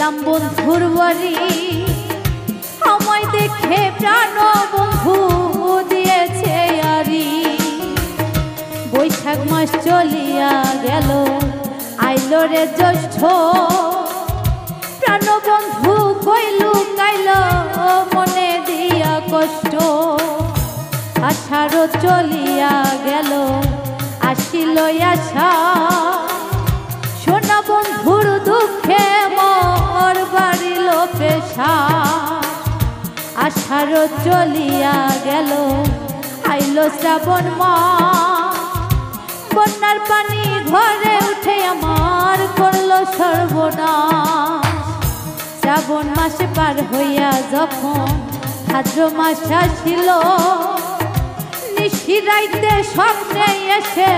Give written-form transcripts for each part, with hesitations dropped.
গেলাম বন্ধুর বাড়ি, আমায় দেখে প্রাণ বন্ধু দিয়েছে আরি। বৈশাখ মাস চলিয়া গেল, আইলো রে জ্যৈষ্ঠ, প্রাণ বন্ধু কইলু কাইল মনে দিয়া কষ্ট। আষাঢ় চলিয়া গেল, আসিল আশা, সোনা বন্ধুর দুঃখে মোর বাড়িল পেশা। আষাঢ় চলিয়া গেল, আইল শ্রাবণ মাস, বন্যার পানি ঘরে উঠে আমার করলো সর্বনাশ। শ্রাবণ মাসে পার হইয়া যখন ভাদ্র মাস আসিল, নিশিরাইতে স্বপ্নে এসে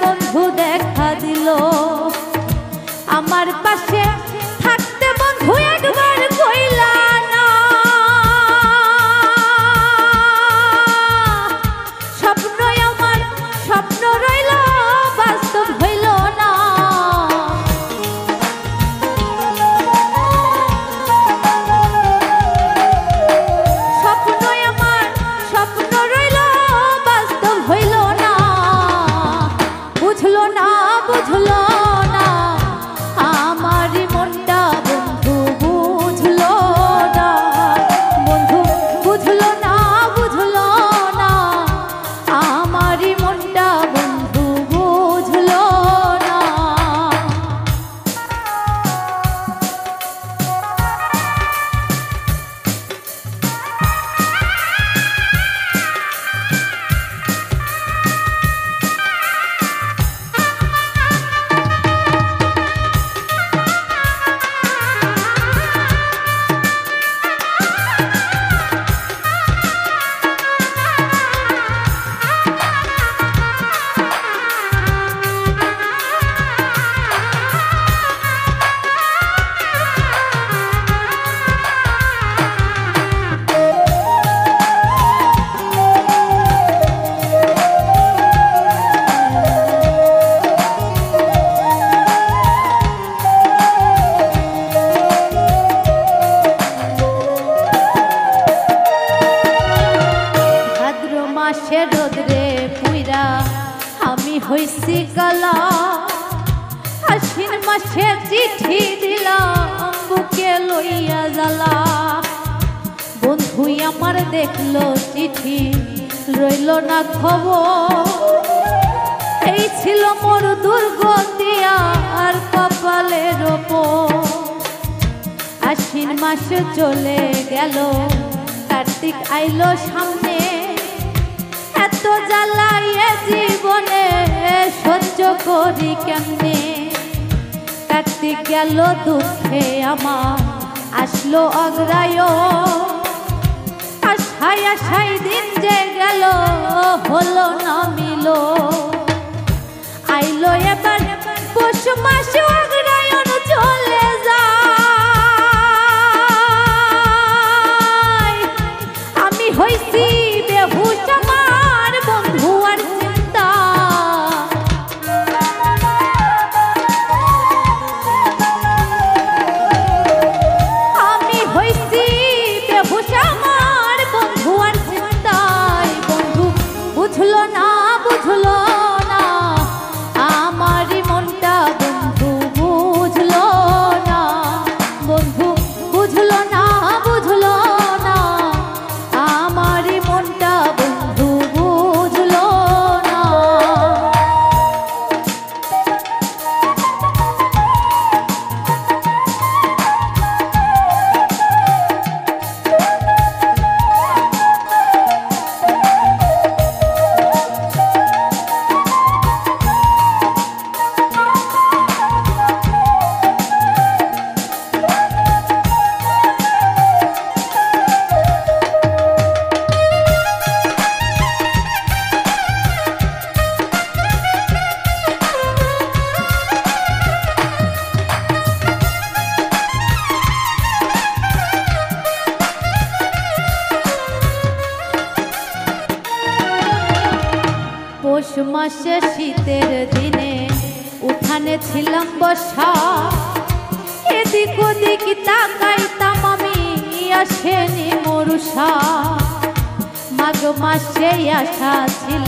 বন্ধু দেখা দিল। আমার পাশে থাকতে বন্ধু একবার কইলা না, স্বপ্ন আমার স্বপ্ন রইল বাস্তব হইল না। স্বপ্ন আমার স্বপ্ন রইল বাস্তব হইল না। বুঝলো না বুঝলো না আমারই মনটা বন্ধু, বুঝলো না বন্ধু, বুঝলো না বুঝলো না আমারই মনটা বন্ধু, বুঝলো না। মাসে রোদ্রে পুইরা আমি হইছি কালা, আশ্বিন মাসে চিঠি দিলাম বুকে লইয়া জ্বালা। বন্ধুই আমার দেখলো চিঠি, রইল না খবর, এই ছিল মোর দুর্গতি আর কপালের ওপর। আশ্বিন মাস চলে গেল, কার্তিক আইলো সামনে, এত জ্বালাইয়ে জীবনে সহ্য করি কেমনে। কার্তিক গেল দুঃখে আমার আসলো অগ্রায়ণ, আশায় আশায় দিন যে গেল হলো না মিলো। আইলো এবার পৌষ মাসে অগ্রায়ণ চলে যায়, আমি হইছি বেহুশ আমার বন্ধু আর চিন্তা। আমি হইছি বেহুশ আমার বন্ধু আর চিন্তায়। বন্ধু বুঝলো না বুঝলো না আমারই মনটা বন্ধু, বুঝলো না বন্ধু, বুঝলো না বুঝলো না আমারই মনটা বন্ধু, বুঝলো না। পৌষ মাসে শীতের দিনে উঠানে ছিলাম বসা, এদিক এদিক ওদিক তাকাইতাম আমি, আসেনি মরুষা। মাঘ মাসে আশা ছিল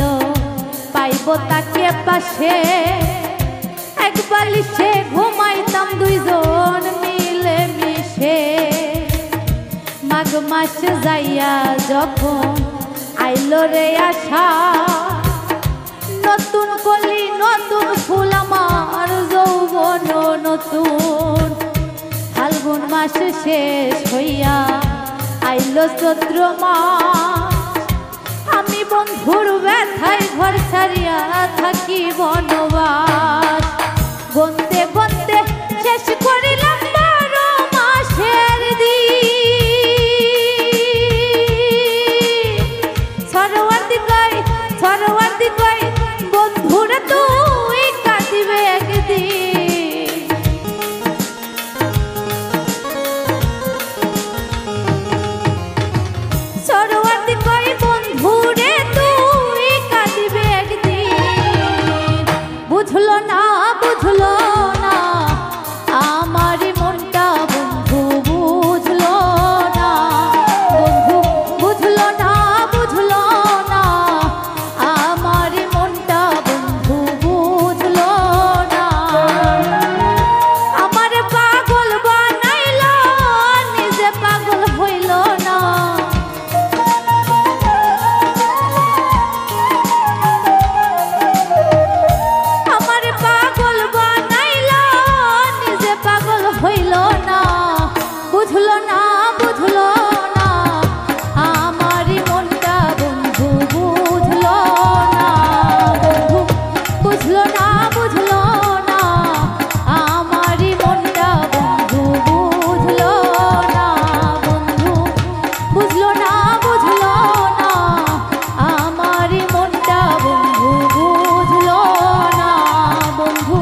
পাইব তাকে পাশে, এক বালিশে ঘুমাইতাম দুইজন মিলে মিশে। মাঘ মাস যাইয়া যখন আইলো রে আশা, নতুন কলি নতুন ফুল আমার যৌবন নতুন। ফাল্গুন মাস শেষ হইয়া আইলো চৈত্র মাস, আমি বন্ধুর ব্যথায় ঘর ছাড়িয়া থাকি বনবাস। গন্তে গন্তে শেষ করিলাম 12 মাসের দিন। সরোয়ার্দি কই বন্ধুরা তুই কাঁদিবে একদিন। সরোয়ার্দি কই বন্ধুরে তুই কাঁদিবে একদিন। বুঝলো না আমার মনটা বন্ধু বুঝলো না। বন্ধু বুঝলো না আমার মনটা বন্ধু বুঝলো না। আমার পাগল বানাইলো নিজে পাগল হইল না। আমার পাগল বানাইলো নিজে পাগল হইল না। বুঝলো না আমার মনটা বন্ধু বুঝলো না। বন্ধু বুঝলো না আমার মনটা বন্ধু বুঝলো না। বন্ধু বুঝলো না আমার মনটা বন্ধু বুঝলো না। বন্ধু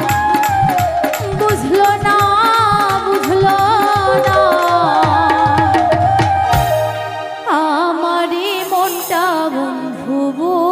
বুঝলো না আমারই মনটা বন্ধু।